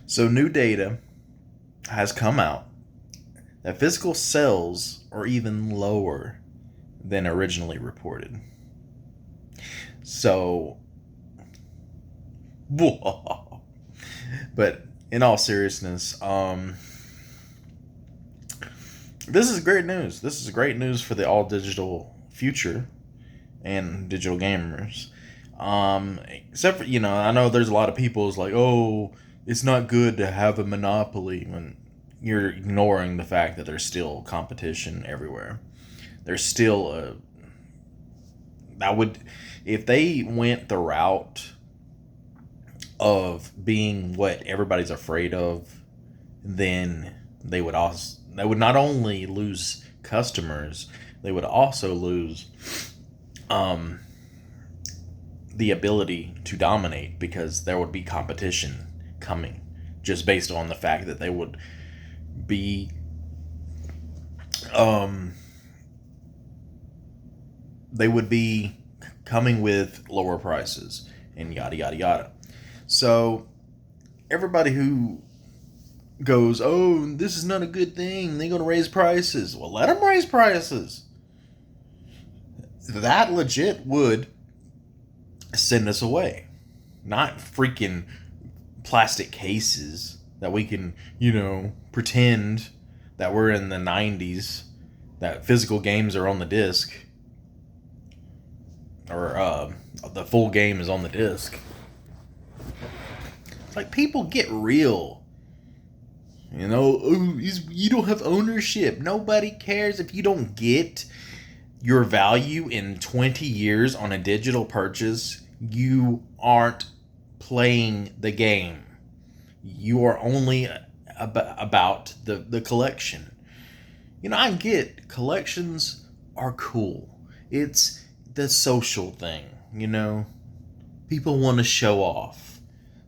So new data has come out that physical sales are even lower than originally reported. So, but in all seriousness, this is great news. This is great news for the all digital future and digital gamers. Except for, I know there's a lot of people who's like, oh, it's not good to have a monopoly when you're ignoring the fact that there's still competition everywhere. There's still a that would if they went the route of being what everybody's afraid of, then they would not only lose customers, they would also lose um the ability to dominate because there would be competition coming just based on the fact that they would be um they would be coming with lower prices and yada yada yada. So everybody who goes, "Oh, this is not a good thing. They're going to raise prices." Well, let them raise prices. That legit would send us away. Not freaking plastic cases that we can, pretend that we're in the 90s, that physical games are on the disc, or the full game is on the disc. Like, people get real. Oh, you don't have ownership. Nobody cares if you don't get your value in 20 years on a digital purchase. You aren't playing the game. You are only about the collection. I get collections are cool. It's the social thing, People want to show off.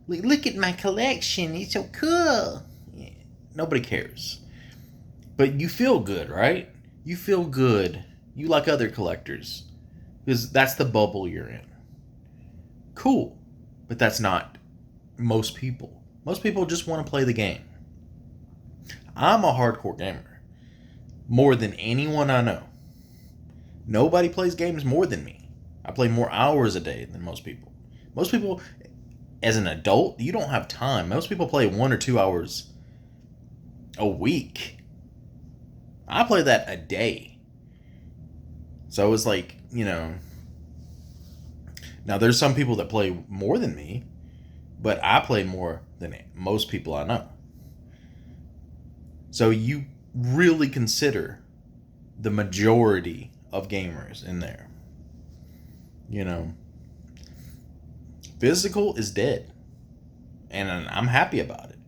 Look at my collection. It's so cool. Yeah, nobody cares. But you feel good, right? You feel good. You like other collectors. Because that's the bubble you're in. Cool. But that's not most people. Most people just want to play the game. I'm a hardcore gamer. More than anyone I know. Nobody plays games more than me. I play more hours a day than most people. Most people, as an adult, you don't have time. Most people play 1 or 2 hours a week. I play that a day. So it's like, now there's some people that play more than me, but I play more than most people I know. So you really consider the majority of gamers in there. You know, Physical is dead. And I'm happy about it.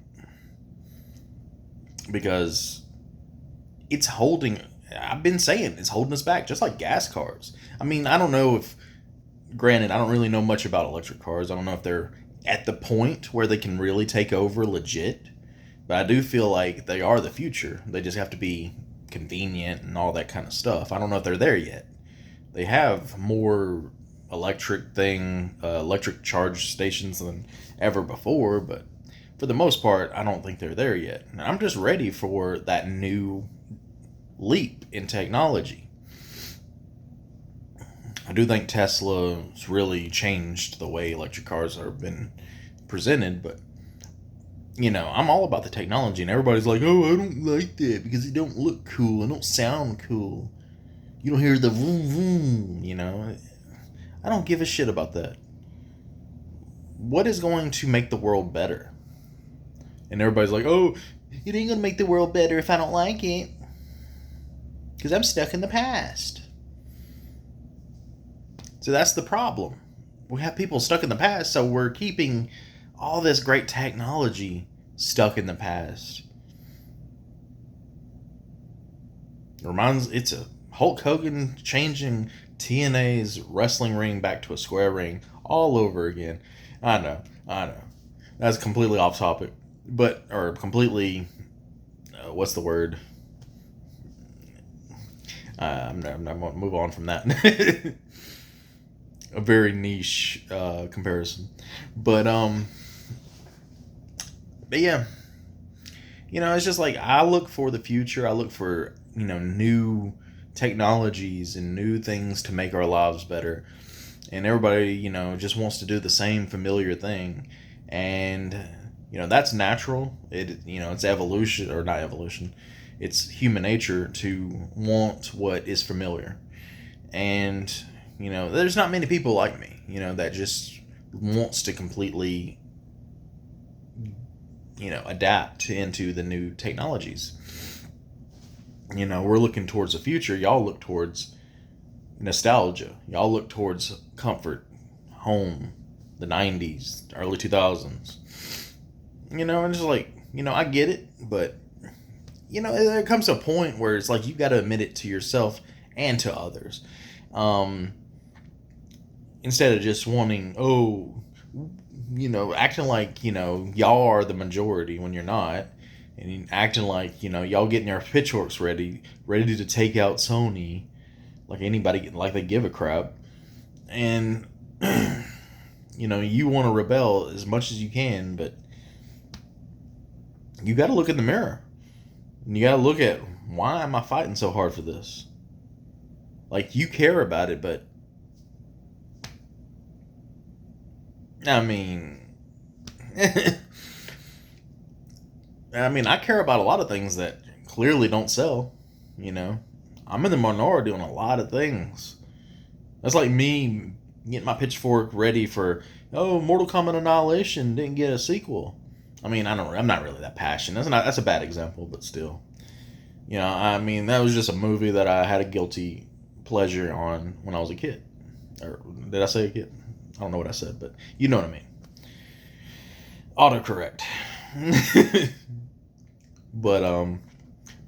Because it's holding, I've been saying, it's holding us back, just like gas cars. I mean, I don't know if, granted, I don't really know much about electric cars. I don't know if they're at the point where they can really take over legit. But I do feel like they are the future. They just have to be convenient and all that kind of stuff. I don't know if they're there yet. They have more electric charge stations than ever before, but for the most part, I don't think they're there yet. And I'm just ready for that new leap in technology. I do think Tesla's really changed the way electric cars have been presented, but I'm all about the technology, and everybody's like, "Oh, I don't like that because it don't look cool, it don't sound cool. You don't hear the vroom vroom." I don't give a shit about that. What is going to make the world better? And everybody's like, "Oh, it ain't gonna make the world better if I don't like it, because I'm stuck in the past." So that's the problem. We have people stuck in the past, so we're keeping all this great technology stuck in the past. It's a Hulk Hogan changing TNA's wrestling ring back to a square ring all over again. I know. That's completely off topic, or completely, what's the word? I'm going to move on from that. A very niche comparison, but But yeah, it's just like I look for the future. I look for, new technologies and new things to make our lives better. And everybody, just wants to do the same familiar thing. And, that's natural. It's evolution, or not evolution. It's human nature to want what is familiar. And, there's not many people like me, that just wants to completely, adapt into the new technologies. We're looking towards the future. Y'all look towards nostalgia. Y'all look towards comfort, home, the 90s, early 2000s. And just like, I get it, but, there comes a point where it's like you got to admit it to yourself and to others. Instead of just wanting, acting like, y'all are the majority when you're not, and acting like, y'all getting your pitchforks ready to take out Sony, like anybody, like they give a crap. And, you want to rebel as much as you can, but you got to look in the mirror. And you got to look at, why am I fighting so hard for this? Like, you care about it, but I mean, I care about a lot of things that clearly don't sell. I'm in the minority on a lot of things. That's like me getting my pitchfork ready for, Mortal Kombat Annihilation didn't get a sequel. I'm not really that passionate. That's a bad example, but still. That was just a movie that I had a guilty pleasure on when I was a kid. Or did I say a kid? I don't know what I said, but you know what I mean. Autocorrect. But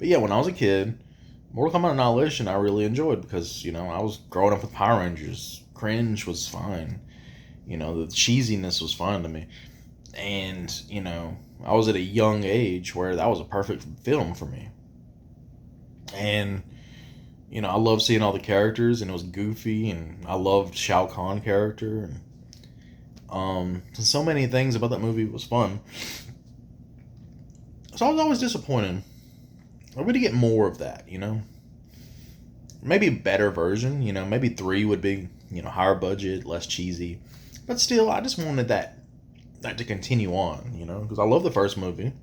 yeah, when I was a kid, Mortal Kombat Annihilation I really enjoyed because, I was growing up with Power Rangers. Cringe was fine. The cheesiness was fine to me. And, I was at a young age where that was a perfect film for me. And, I loved seeing all the characters, and it was goofy, and I loved Shao Kahn character, and so many things about that movie was fun. So I was always disappointed. I really get more of that, Maybe a better version, maybe 3 would be, higher budget, less cheesy. But still, I just wanted that to continue on, because I love the first movie.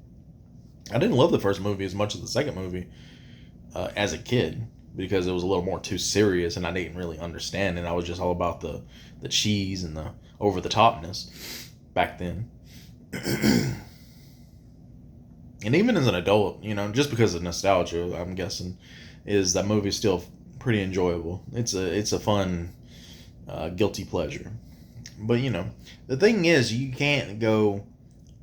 I didn't love the first movie as much as the second movie as a kid, because it was a little more too serious and I didn't really understand, and I was just all about the cheese and the over the topness back then. And even as an adult, just because of nostalgia, I'm guessing, is that movie still pretty enjoyable. It's a fun guilty pleasure. But the thing is, you can't go,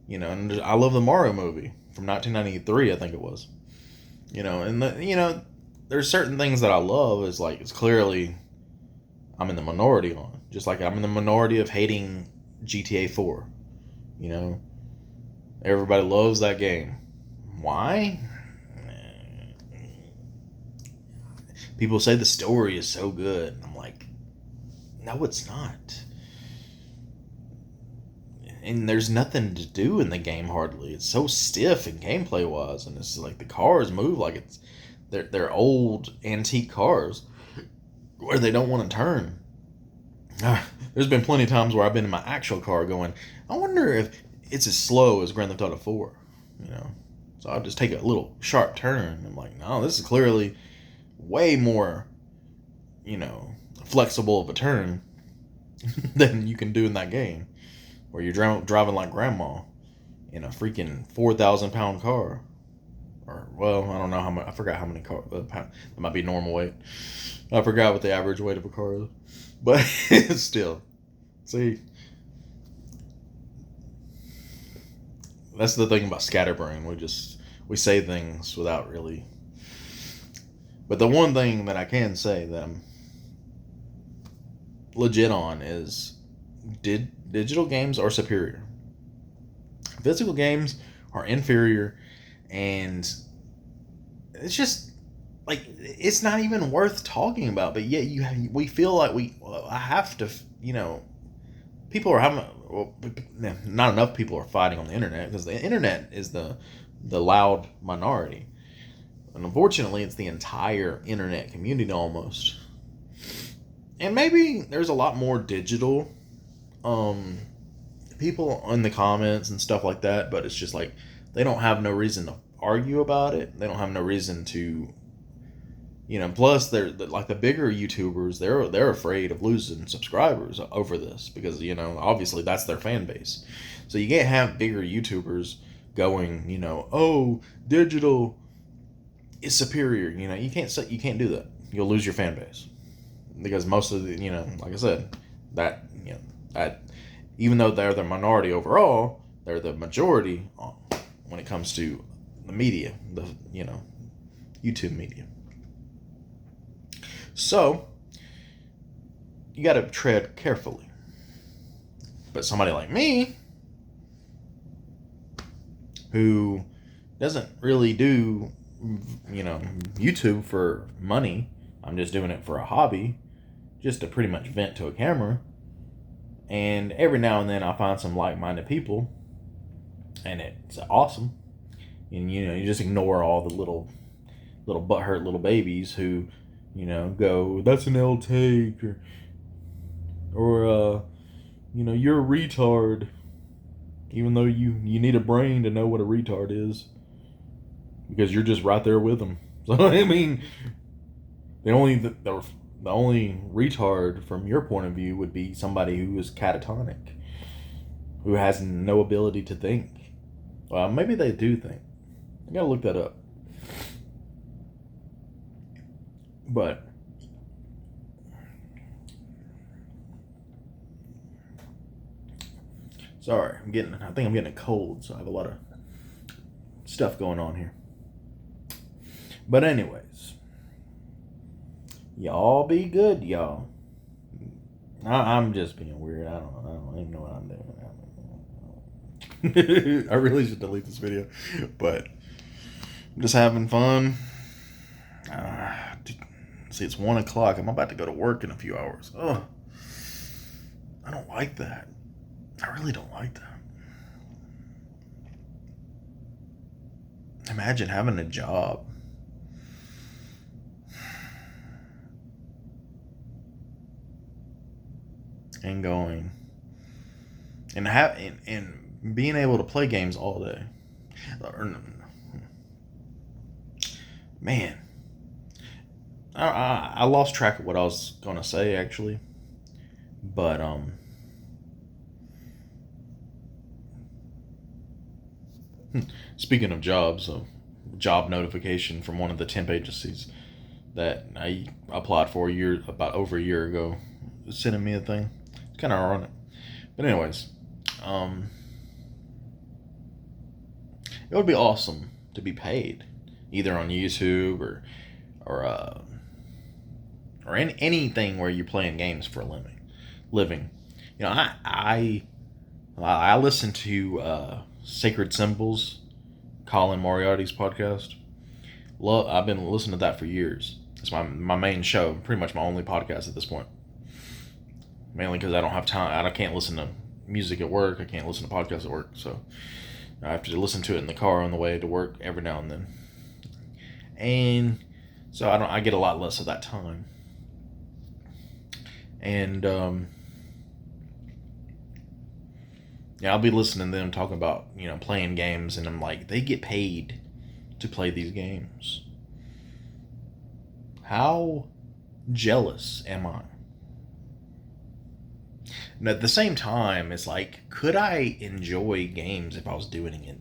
and I love the Mario movie from 1993, I think it was. And there's certain things that I love. Is like, it's clearly I'm in the minority on, just like I'm in the minority of hating GTA 4. Everybody loves that game. Why? People say the story is so good. I'm like, no, it's not. And there's nothing to do in the game hardly. It's so stiff in gameplay wise, and it's like the cars move like they're old antique cars where they don't want to turn. There's been plenty of times where I've been in my actual car going, I wonder if it's as slow as Grand Theft Auto 4. So I'll just take a little sharp turn. I'm like, no, this is clearly way more, flexible of a turn than you can do in that game, where you're driving like grandma in a freaking 4,000-pound car. Or, well, I don't know how much. I forgot how many car. That might be normal weight. I forgot what the average weight of a car is, but still, see, that's the thing about scatterbrain. We say things without really. But the one thing that I can say that I'm legit on is, digital games are superior. Physical games are inferior, and it's just like, it's not even worth talking about. But yet we feel like I have to, people are having, well, not enough people are fighting on the internet, because the internet is the loud minority, and unfortunately, it's the entire internet community almost. And maybe there's a lot more digital people in the comments and stuff like that, but it's just like they don't have no reason to argue about it. They don't have no reason to, plus they're like the bigger YouTubers, they're afraid of losing subscribers over this, because obviously that's their fan base. So you can't have bigger YouTubers going, oh, digital is superior. You can't do that. You'll lose your fan base, because most of the, like I said, that even though they're the minority overall, they're the majority when it comes to the media, the YouTube media. So you got to tread carefully. But somebody like me, who doesn't really do YouTube for money, I'm just doing it for a hobby, just to pretty much vent to a camera. And every now and then I find some like-minded people, and it's awesome. And you just ignore all the little butthurt little babies who go, that's an L take, or you're a retard, even though you need a brain to know what a retard is, because you're just right there with them. So I mean, the only retard from your point of view would be somebody who is catatonic, who has no ability to think. Well, maybe they do think. I gotta look that up. But sorry, I think I'm getting a cold, so I have a lot of stuff going on here. But anyways, y'all be good, y'all. I'm just being weird. I don't even know what I'm doing. I really should delete this video, but I'm just having fun. See, it's 1 o'clock. I'm about to go to work in a few hours. Ugh. I don't like that. I really don't like that. Imagine having a job and going and being able to play games all day. Man, I lost track of what I was gonna say actually, but speaking of jobs, a job notification from one of the temp agencies that I applied for about over a year ago, sending me a thing. It's kind of ironic, but anyways, it would be awesome to be paid either on YouTube or anything where you're playing games for a living. I listen to Sacred Symbols, Colin Moriarty's podcast. I've been listening to that for years. It's my main show, pretty much my only podcast at this point. Mainly because I don't have time. I can't listen to music at work. I can't listen to podcasts at work. So I have to listen to it in the car on the way to work every now and then. And so I get a lot less of that time. And I'll be listening to them talking about playing games, and I'm like, they get paid to play these games. How jealous am I? And at the same time, it's like, could I enjoy games if I was doing it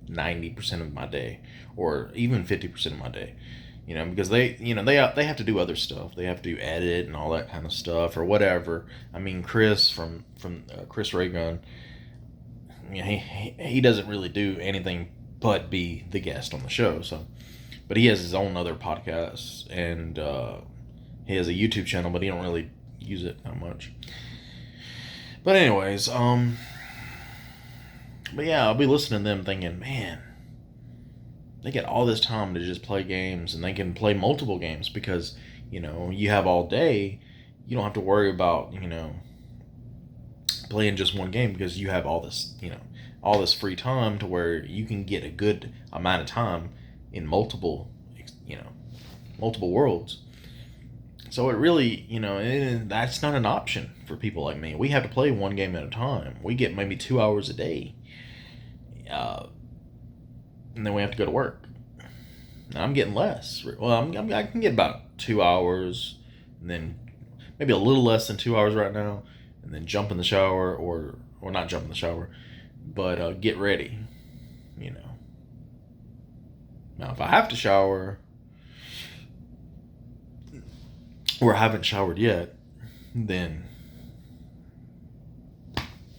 90% of my day, or even 50% of my day? Because they have to do other stuff. They have to edit and all that kind of stuff, or whatever. I mean, Chris from Chris Raygun, he doesn't really do anything but be the guest on the show. So, but he has his own other podcasts, and he has a YouTube channel, but he don't really use it that much. But anyways, but yeah, I'll be listening to them thinking, man, they get all this time to just play games, and they can play multiple games because, you have all day. You don't have to worry about, playing just one game because you have all this, all this free time to where you can get a good amount of time in multiple, multiple worlds. So it really, that's not an option for people like me. We have to play one game at a time. We get maybe 2 hours a day, and then we have to go to work. Now I'm getting less. Well, I can get about 2 hours, and then maybe a little less than 2 hours right now, and then jump in the shower, or not jump in the shower, but get ready. Now if I have to shower, or haven't showered yet, then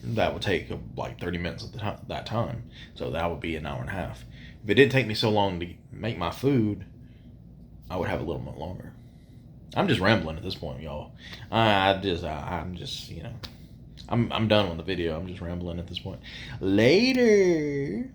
that would take like 30 minutes of that time. So that would be an hour and a half. If it didn't take me so long to make my food, I would have a little bit longer. I'm just rambling at this point, y'all. I'm just, I'm done with the video. I'm just rambling at this point. Later.